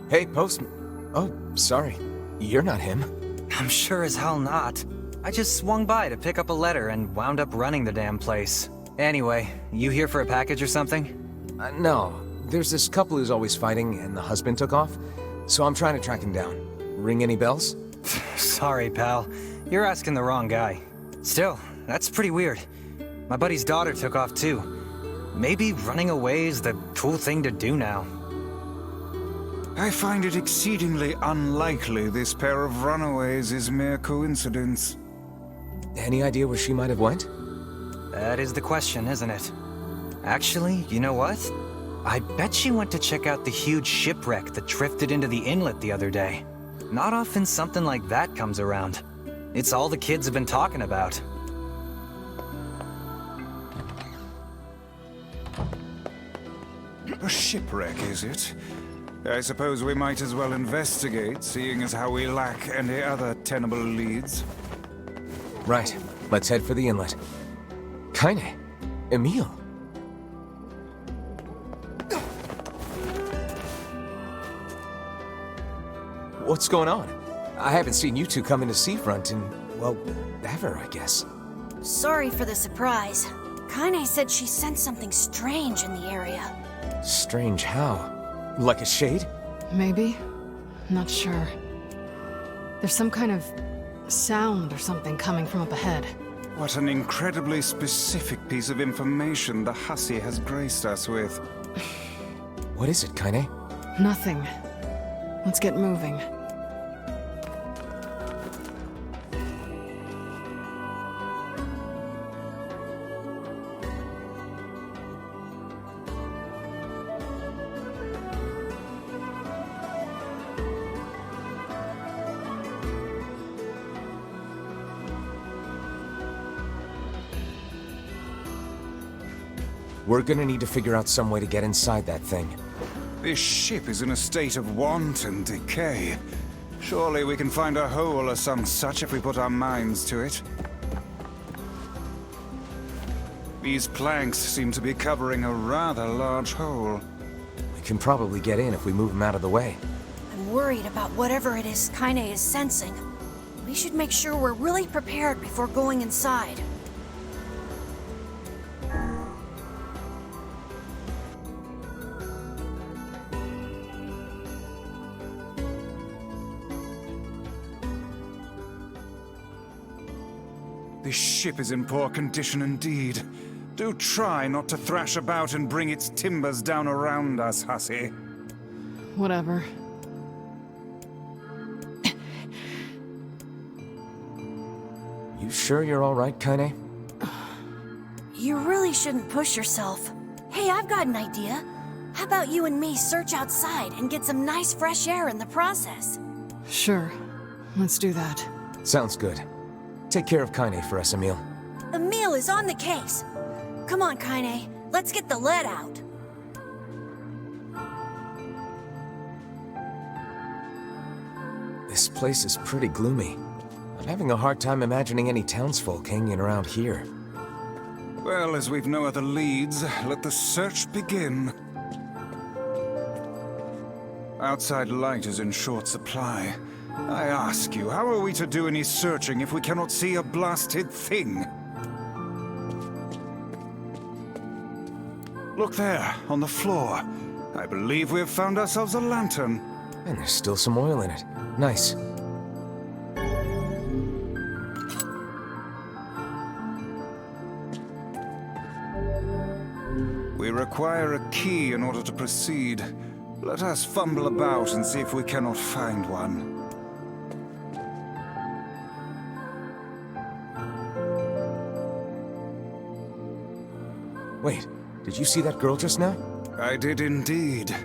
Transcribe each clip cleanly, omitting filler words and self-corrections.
Hey, postman. Oh, sorry. You're not him. I'm sure as hell not. I just swung by to pick up a letter and wound up running the damn place. Anyway, you here for a package or something? No. There's this couple who's always fighting, and the husband took off. So I'm trying to track him down. Ring any bells? Sorry, pal. You're asking the wrong guy. Still, that's pretty weird. My buddy's daughter took off too. Maybe running away is the cool thing to do now. I find it exceedingly unlikely this pair of runaways is mere coincidence. Any idea where she might have went? That is the question, isn't it? Actually, you know what? I bet she went to check out the huge shipwreck that drifted into the inlet the other day. Not often something like that comes around. It's all the kids have been talking about. A shipwreck, is it? I suppose we might as well investigate, seeing as how we lack any other tenable leads. Right. Let's head for the inlet. Kaine. Emil. What's going on? I haven't seen you two come into Seafront in, well, ever, I guess. Sorry for the surprise. Kaine said she sensed something strange in the area. Strange how? Like a shade? Maybe. Not sure. There's some kind of sound or something coming from up ahead. What an incredibly specific piece of information the hussy has graced us with. What is it, Kaine? Nothing. Let's get moving. We're gonna need to figure out some way to get inside that thing. This ship is in a state of wanton decay. Surely we can find a hole or some such if we put our minds to it. These planks seem to be covering a rather large hole. We can probably get in if we move them out of the way. I'm worried about whatever it is Kaine is sensing. We should make sure we're really prepared before going inside. This ship is in poor condition indeed. Do try not to thrash about and bring its timbers down around us, hussy. Whatever. You sure you're all right, Kaine? You really shouldn't push yourself. Hey, I've got an idea. How about you and me search outside and get some nice fresh air in the process? Sure. Let's do that. Sounds good. Take care of Kaine for us, Emil. Emil is on the case. Come on, Kaine. Let's get the lead out. This place is pretty gloomy. I'm having a hard time imagining any townsfolk hanging around here. Well, as we've no other leads, let the search begin. Outside light is in short supply. I ask you, how are we to do any searching if we cannot see a blasted thing? Look there, on the floor. I believe we have found ourselves a lantern. And there's still some oil in it. Nice. We require a key in order to proceed. Let us fumble about and see if we cannot find one. Wait, did you see that girl just now? I did indeed.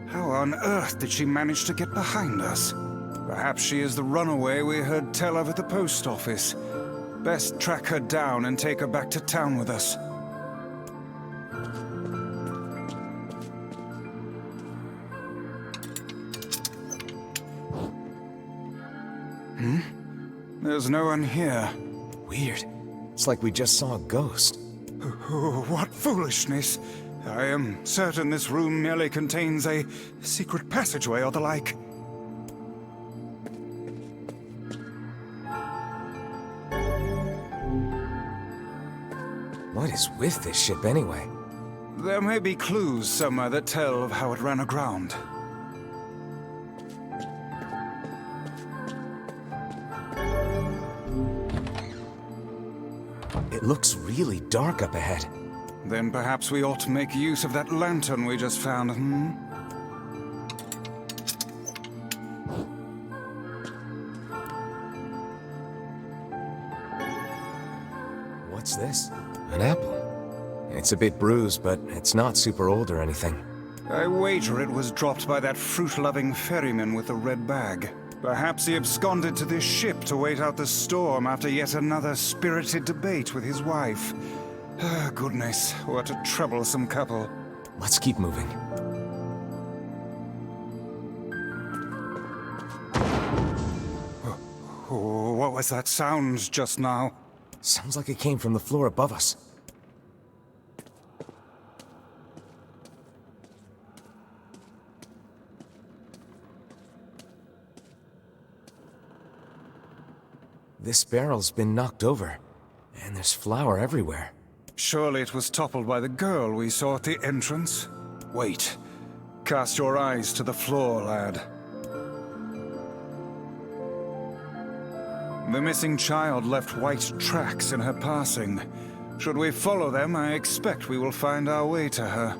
How on earth did she manage to get behind us? Perhaps she is the runaway we heard tell of at the post office. Best track her down and take her back to town with us. There's no one here. Weird. It's like we just saw a ghost. Oh, what foolishness! I am certain this room merely contains a secret passageway or the like. What is with this ship anyway? There may be clues somewhere that tell of how it ran aground. It looks really dark up ahead. Then perhaps we ought to make use of that lantern we just found, hmm? What's this? An apple. It's a bit bruised, but it's not super old or anything. I wager it was dropped by that fruit-loving ferryman with the red bag. Perhaps he absconded to this ship to wait out the storm after yet another spirited debate with his wife. Ah, goodness, what a troublesome couple. Let's keep moving. Oh, what was that sound just now? Sounds like it came from the floor above us. This barrel's been knocked over, and there's flour everywhere. Surely it was toppled by the girl we saw at the entrance? Wait. Cast your eyes to the floor, lad. The missing child left white tracks in her passing. Should we follow them, I expect we will find our way to her.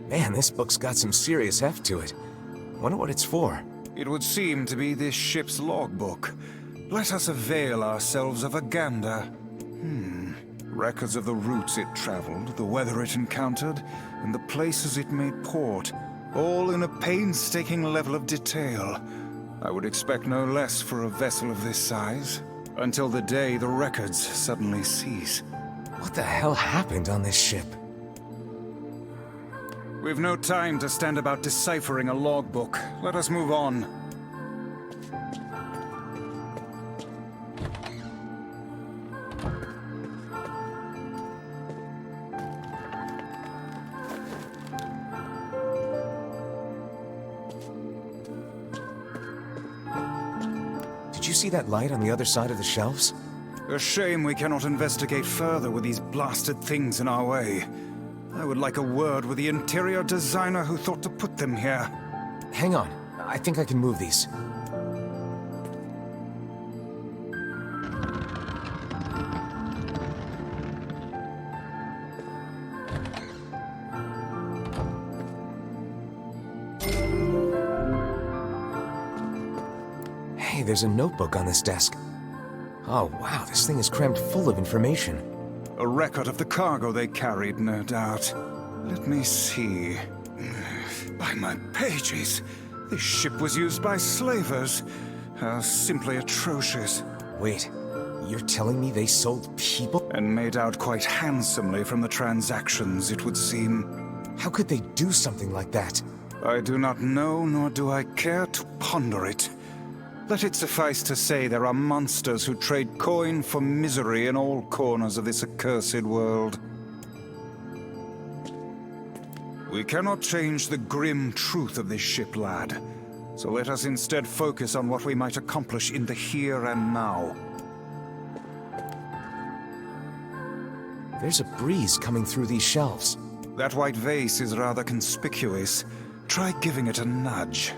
Man, this book's got some serious heft to it. Wonder what it's for. It would seem to be this ship's logbook. Let us avail ourselves of a gander. Records of the routes it traveled, the weather it encountered, and the places it made port, all in a painstaking level of detail. I would expect no less for a vessel of this size, until the day the records suddenly cease. What the hell happened on this ship? We've no time to stand about deciphering a logbook. Let us move on. Did you see that light on the other side of the shelves? A shame we cannot investigate further with these blasted things in our way. I would like a word with the interior designer who thought to put them here. Hang on. I think I can move these. Hey, there's a notebook on this desk. Oh, wow, this thing is crammed full of information. A record of the cargo they carried, no doubt. Let me see. By my pages, this ship was used by slavers. How simply atrocious. Wait, you're telling me they sold people? And made out quite handsomely from the transactions, it would seem. How could they do something like that? I do not know, nor do I care to ponder it. Let it suffice to say there are monsters who trade coin for misery in all corners of this accursed world. We cannot change the grim truth of this ship, lad. So let us instead focus on what we might accomplish in the here and now. There's a breeze coming through these shelves. That white vase is rather conspicuous. Try giving it a nudge.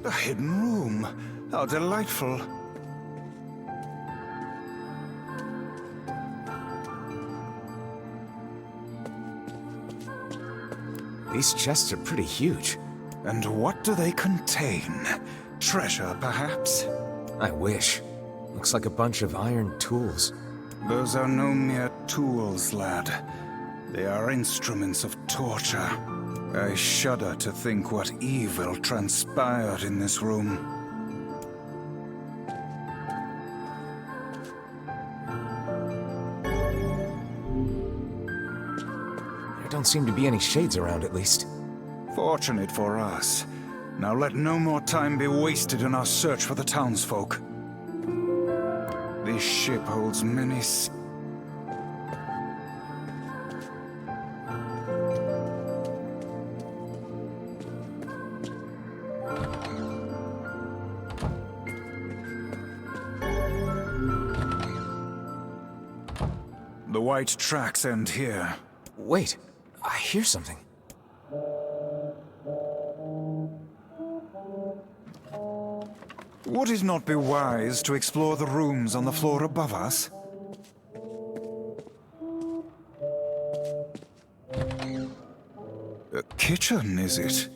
A hidden room. How delightful. These chests are pretty huge. And what do they contain? Treasure, perhaps? I wish. Looks like a bunch of iron tools. Those are no mere tools, lad. They are instruments of torture. I shudder to think what evil transpired in this room. There don't seem to be any shades around, at least. Fortunate for us. Now let no more time be wasted in our search for the townsfolk. This ship holds many The white tracks end here. Wait, I hear something. Would it not be wise to explore the rooms on the floor above us? A kitchen, is it?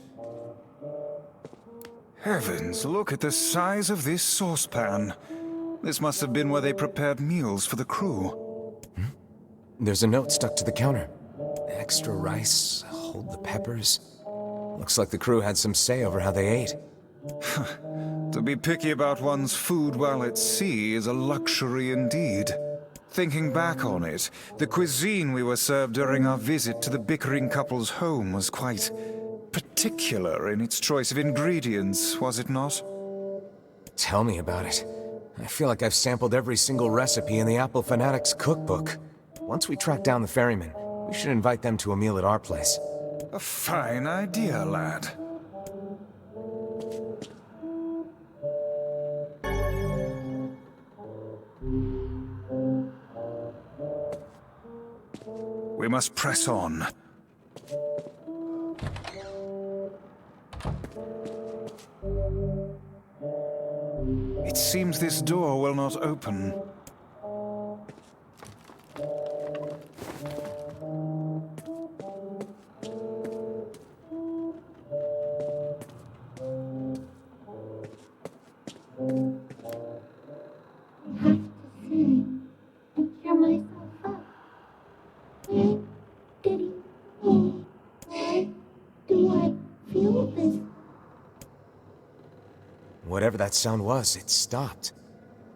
Heavens, look at the size of this saucepan. This must have been where they prepared meals for the crew. There's a note stuck to the counter. Extra rice, hold the peppers. Looks like the crew had some say over how they ate. To be picky about one's food while at sea is a luxury indeed. Thinking back on it, the cuisine we were served during our visit to the bickering couple's home was quite particular in its choice of ingredients, was it not? Tell me about it. I feel like I've sampled every single recipe in the Apple Fanatics cookbook. Once we track down the ferryman, we should invite them to a meal at our place. A fine idea, lad. We must press on. It seems this door will not open. Whatever that sound was, it stopped.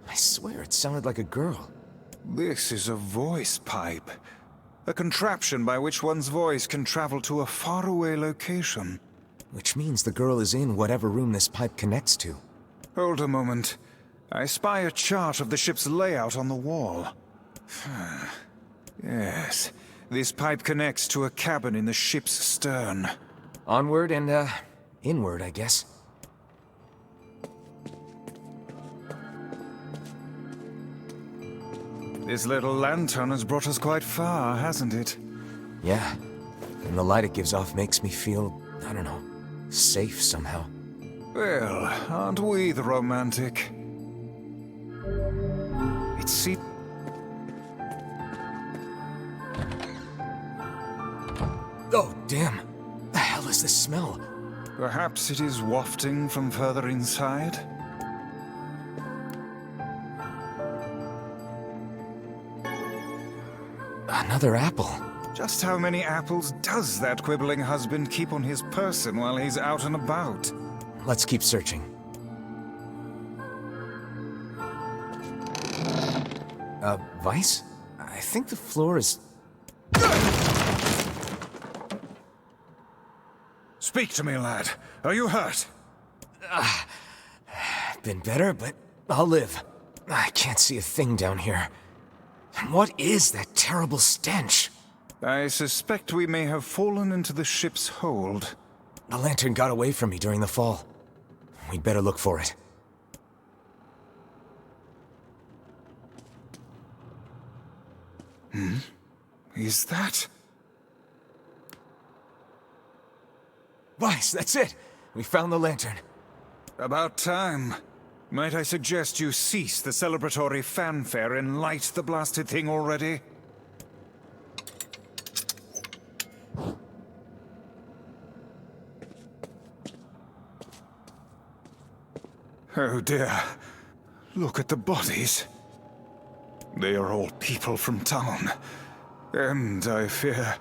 I swear it sounded like a girl. This is a voice pipe. A contraption by which one's voice can travel to a faraway location. Which means the girl is in whatever room this pipe connects to. Hold a moment. I spy a chart of the ship's layout on the wall. Yes, this pipe connects to a cabin in the ship's stern. Onward and, inward, I guess. This little lantern has brought us quite far, hasn't it? Yeah. And the light it gives off makes me feel, I don't know, safe somehow. Well, aren't we the romantic? It's Oh, damn. The hell is this smell? Perhaps it is wafting from further inside? Another apple. Just how many apples does that quibbling husband keep on his person while he's out and about? Let's keep searching. Vice? I think the floor is... Speak to me, lad. Are you hurt? Been better, but I'll live. I can't see a thing down here. What is that terrible stench? I suspect we may have fallen into the ship's hold. The lantern got away from me during the fall. We'd better look for it. Is that... Vice, that's it! We found the lantern. About time. Might I suggest you cease the celebratory fanfare and light the blasted thing already? Oh dear. Look at the bodies. They are all people from town. And, I fear,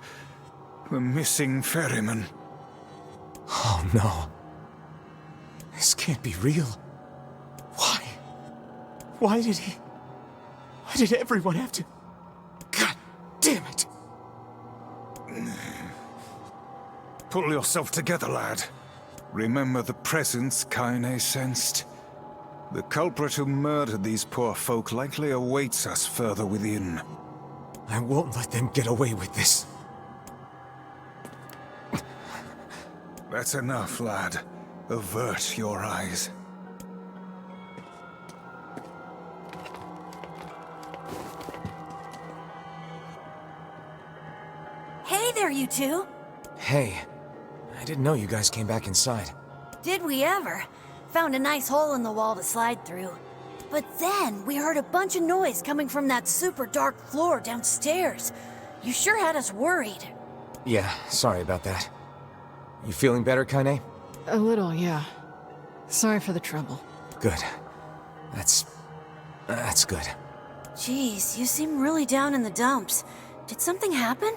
the missing ferryman. Oh no. This can't be real. Why? Why did everyone have to... God damn it! Pull yourself together, lad. Remember the presence Kaine sensed? The culprit who murdered these poor folk likely awaits us further within. I won't let them get away with this. That's enough, lad. Avert your eyes. Hey there, you two. Hey, I didn't know you guys came back inside. Did we ever? Found a nice hole in the wall to slide through. But then we heard a bunch of noise coming from that super dark floor downstairs. You sure had us worried. Yeah, sorry about that. You feeling better, Kaine? A little, yeah. Sorry for the trouble. Good. That's good. Jeez, you seem really down in the dumps. Did something happen?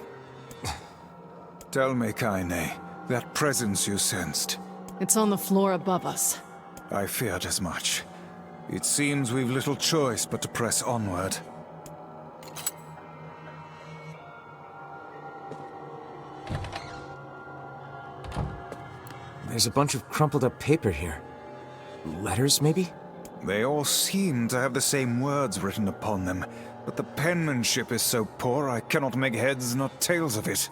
Tell me, Kaine, that presence you sensed. It's on the floor above us. I feared as much. It seems we've little choice but to press onward. There's a bunch of crumpled up paper here. Letters, maybe? They all seem to have the same words written upon them, but the penmanship is so poor I cannot make heads nor tails of it.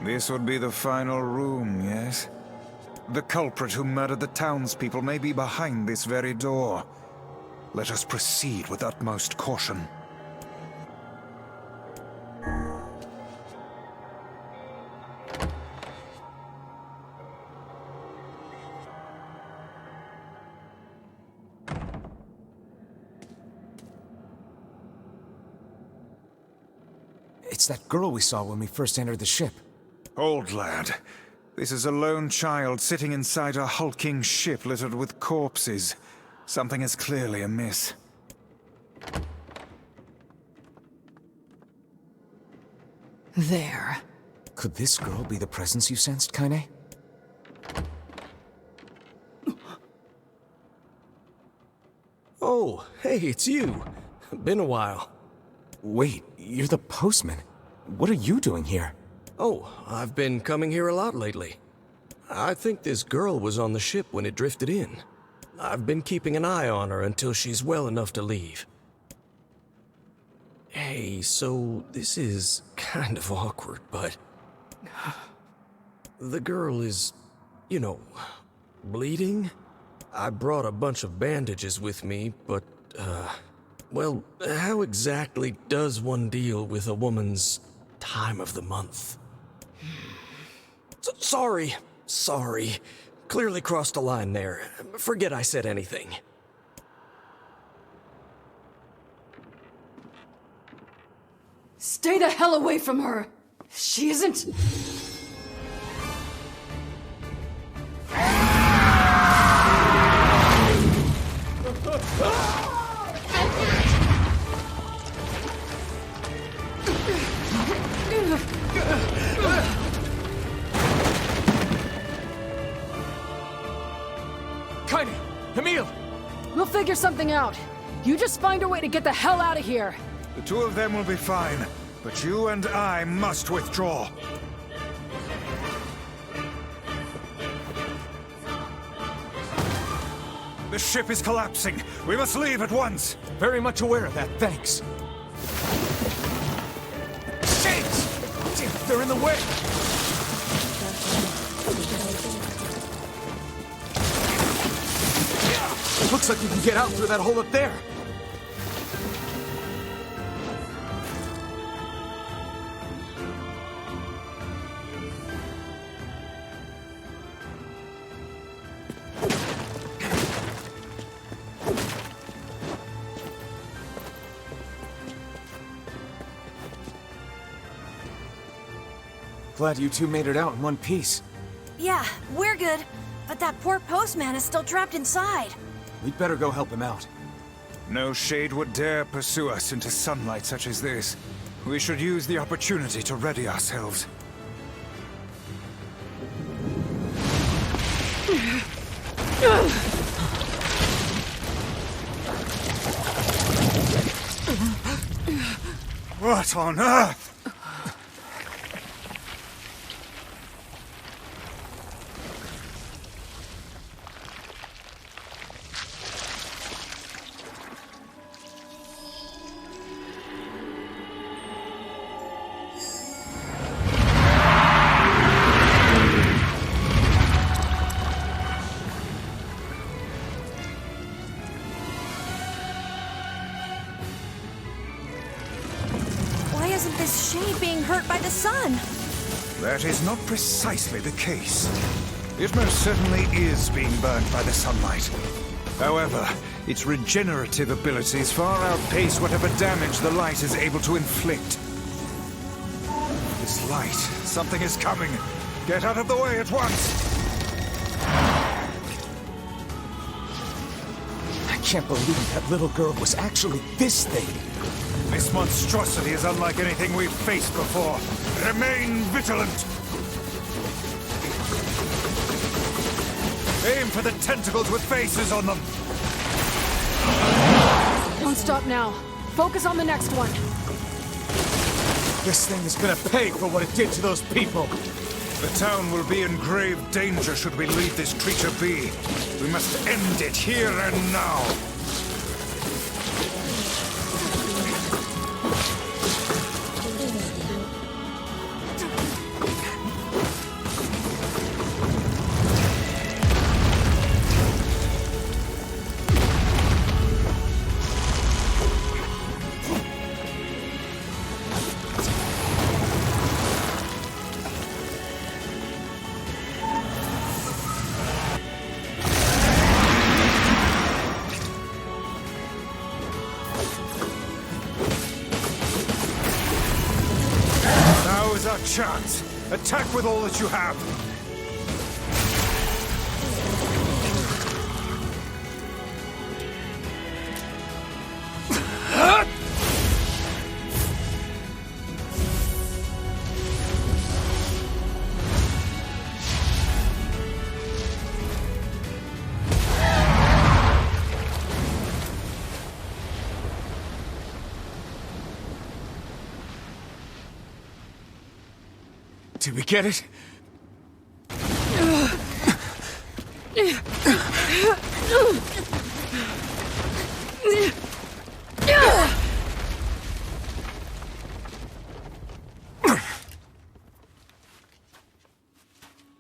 This would be the final room, yes? The culprit who murdered the townspeople may be behind this very door. Let us proceed with utmost caution. It's that girl we saw when we first entered the ship. Old lad, this is a lone child sitting inside a hulking ship littered with corpses. Something is clearly amiss. There. Could this girl be the presence you sensed, Kaine? Oh, hey, it's you. Been a while. Wait, you're the postman. What are you doing here? Oh, I've been coming here a lot lately. I think this girl was on the ship when it drifted in. I've been keeping an eye on her until she's well enough to leave. Hey, so this is kind of awkward, but... the girl is, you know, bleeding? I brought a bunch of bandages with me, but, well, how exactly does one deal with a woman's time of the month? Sorry. Clearly crossed a line there. Forget I said anything. Stay the hell away from her! She isn't... Kaine! Emil! We'll figure something out. You just find a way to get the hell out of here. The two of them will be fine, but you and I must withdraw. The ship is collapsing. We must leave at once. Very much aware of that, thanks. Shit! Damn, they're in the way! Looks like you can get out through that hole up there. Glad you two made it out in one piece. Yeah, we're good. But that poor postman is still trapped inside. We'd better go help him out. No shade would dare pursue us into sunlight such as this. We should use the opportunity to ready ourselves. What on earth? Isn't this shade being hurt by the sun? That is not precisely the case. It most certainly is being burned by the sunlight. However, its regenerative abilities far outpace whatever damage the light is able to inflict. This light, something is coming. Get out of the way at once! I can't believe that little girl was actually this thing. This monstrosity is unlike anything we've faced before. Remain vigilant! Aim for the tentacles with faces on them! Don't stop now. Focus on the next one. This thing is gonna pay for what it did to those people. The town will be in grave danger should we leave this creature be. We must end it here and now. Our chance. Attack with all that you have. Did we get it?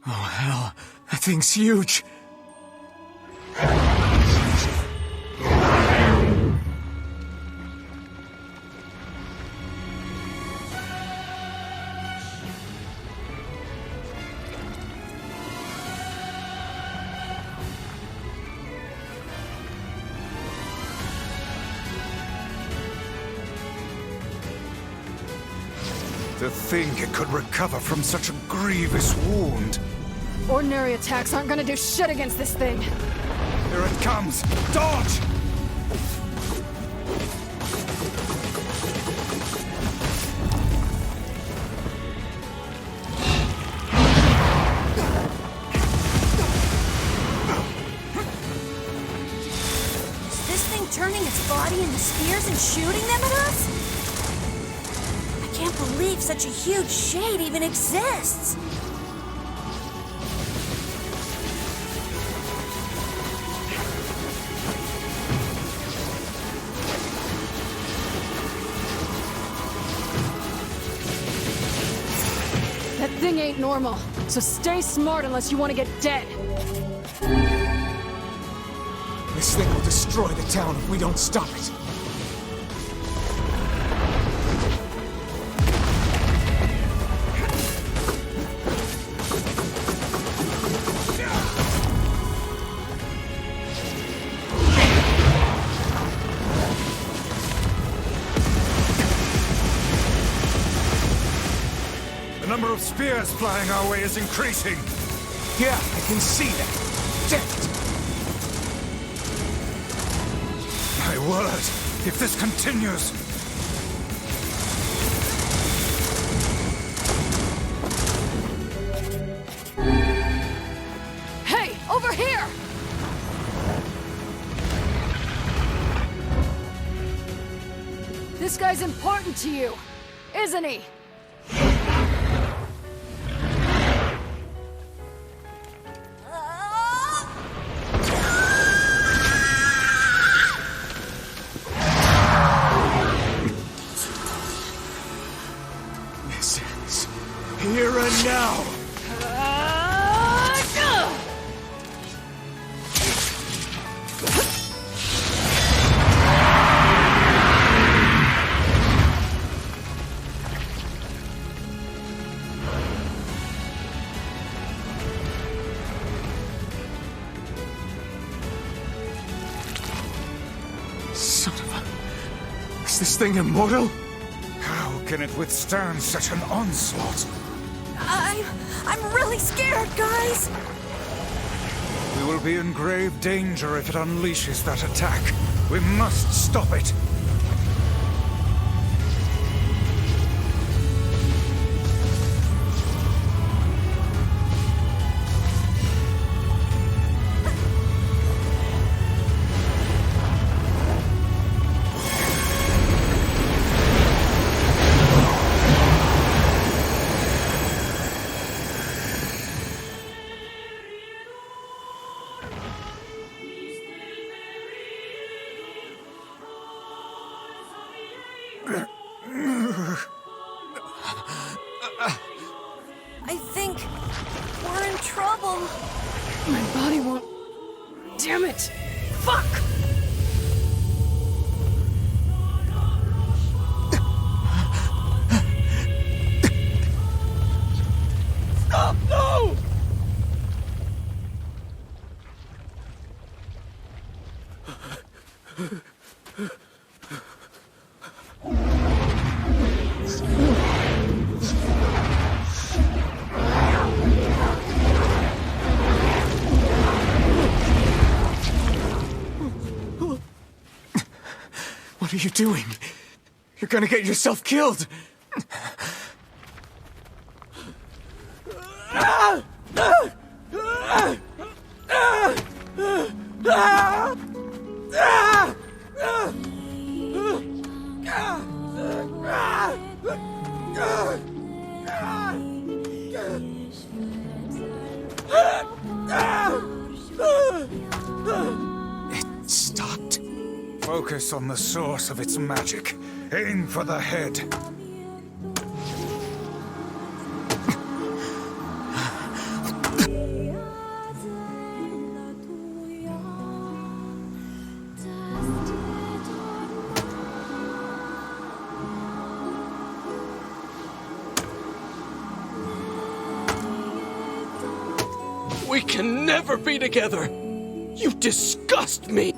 Oh, hell. That thing's huge. To think it could recover from such a grievous wound. Ordinary attacks aren't gonna do shit against this thing. Here it comes! Dodge! Is this thing turning its body into spears and shooting them at us? I can't believe such a huge shade even exists. That thing ain't normal, so stay smart unless you want to get dead. This thing will destroy the town if we don't stop it. The number of spears flying our way is increasing. Yeah, I can see that. Damn it. My word, if this continues... Hey, over here! This guy's important to you, isn't he? This is here and now. Son of a... Is this thing immortal? How can it withstand such an onslaught? I'm really scared, guys! We will be in grave danger if it unleashes that attack. We must stop it. I think we're in trouble. My body won't... Damn it! Fuck! Stop! No! What are you doing? You're gonna get yourself killed! It stopped. Focus on the source of its magic. Aim for the head. We can never be together! You disgust me!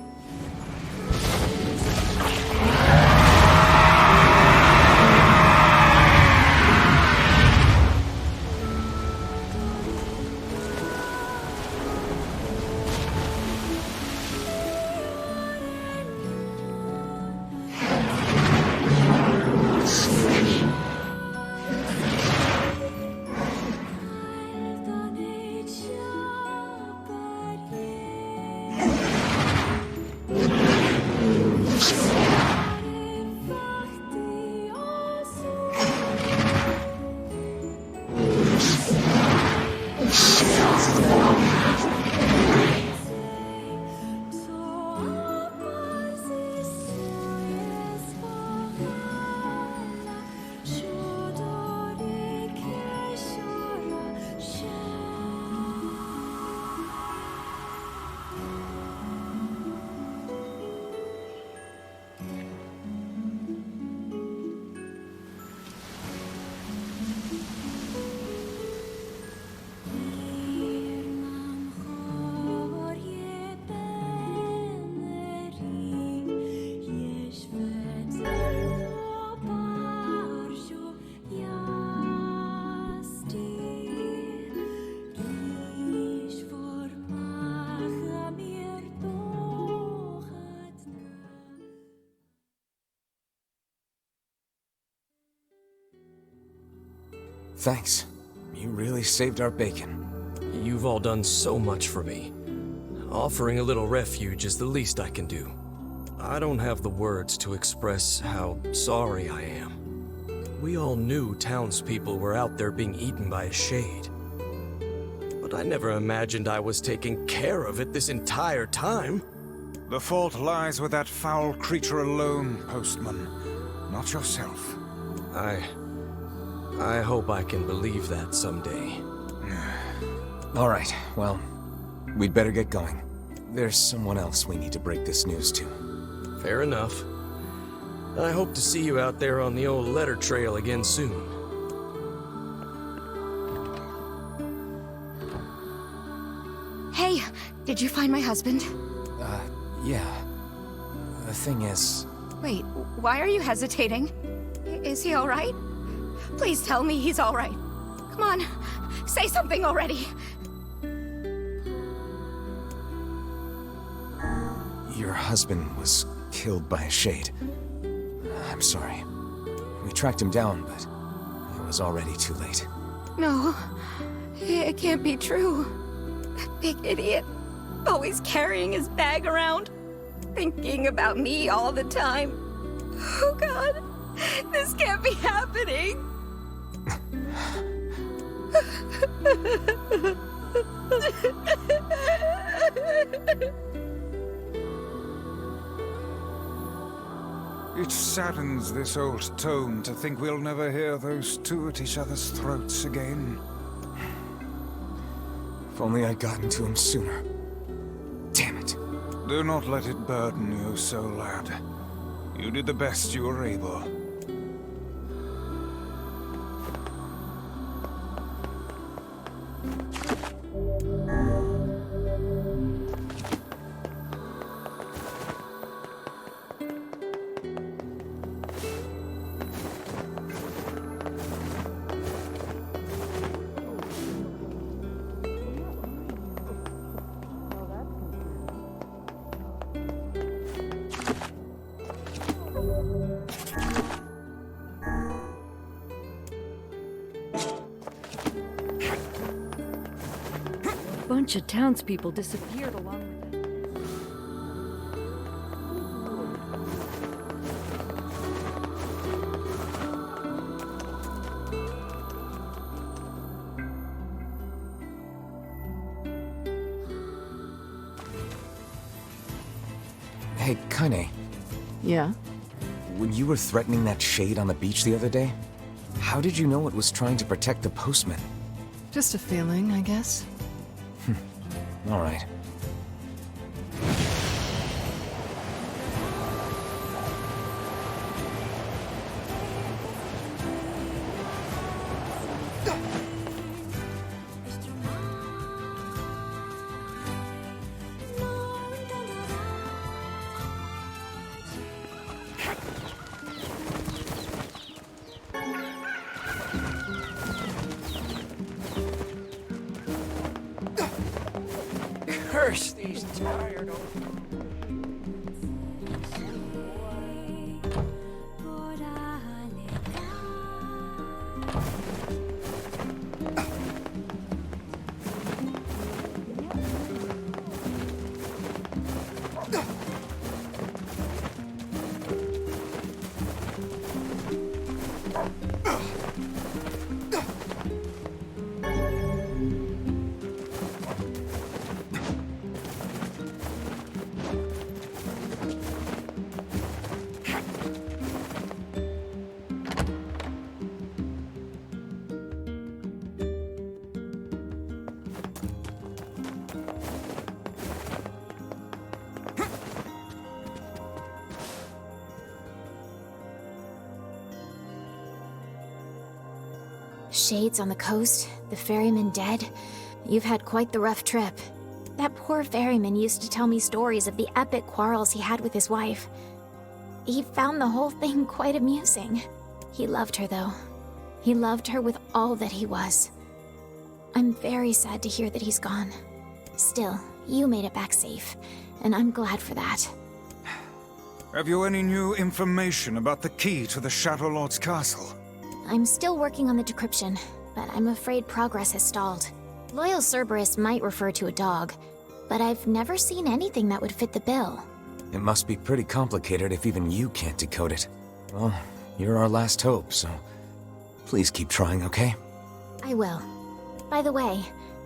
Thanks. You really saved our bacon. You've all done so much for me. Offering a little refuge is the least I can do. I don't have the words to express how sorry I am. We all knew townspeople were out there being eaten by a shade. But I never imagined I was taking care of it this entire time. The fault lies with that foul creature alone, Postman. Not yourself. I hope I can believe that someday. All right, well, we'd better get going. There's someone else we need to break this news to. Fair enough. I hope to see you out there on the old letter trail again soon. Hey, did you find my husband? Yeah. The thing is... Wait, why are you hesitating? Is he alright? Please tell me he's alright. Come on, say something already. Your husband was killed by a shade. I'm sorry. We tracked him down, but it was already too late. No, it can't be true. That big idiot, always carrying his bag around, thinking about me all the time. Oh God, this can't be happening. It saddens this old tone to think we'll never hear those two at each other's throats again. If only I'd gotten to him sooner. Damn it. Do not let it burden you so, lad. You did the best you were able. A bunch of townspeople disappeared along with it. Hey, Kaine. Yeah? When you were threatening that shade on the beach the other day, how did you know it was trying to protect the postman? Just a feeling, I guess. All right. Curse these tired old... Shades on the coast, the ferryman dead. You've had quite the rough trip. That poor ferryman used to tell me stories of the epic quarrels he had with his wife. He found the whole thing quite amusing. He loved her, though. He loved her with all that he was. I'm very sad to hear that he's gone. Still, you made it back safe, and I'm glad for that. Have you any new information about the key to the Shadow Lord's castle? I'm still working on the decryption. but I'm afraid progress has stalled. Loyal Cerberus might refer to a dog, but I've never seen anything that would fit the bill. It must be pretty complicated if even you can't decode it. Well, you're our last hope, so please keep trying, okay? I will. By the way,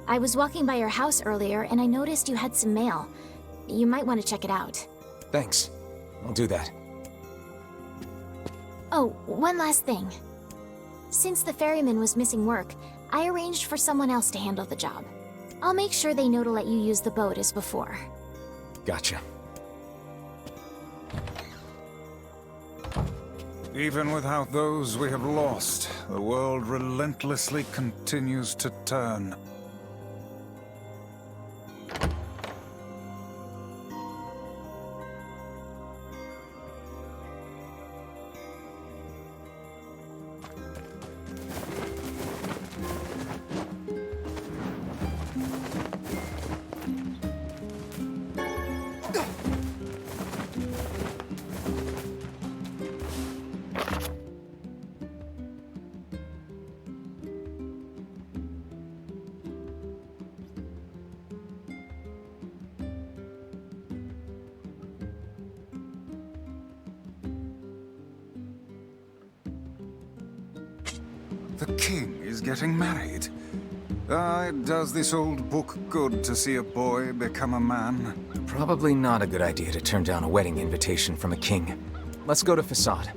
I was walking by your house earlier and I noticed you had some mail. You might want to check it out. Thanks. I'll do that. Oh, one last thing. Since the ferryman was missing work, I arranged for someone else to handle the job. I'll make sure they know to let you use the boat as before. Gotcha. Even without those we have lost, the world relentlessly continues to turn. The king is getting married. It does this old book good to see a boy become a man. Probably not a good idea to turn down a wedding invitation from a king. Let's go to Facade.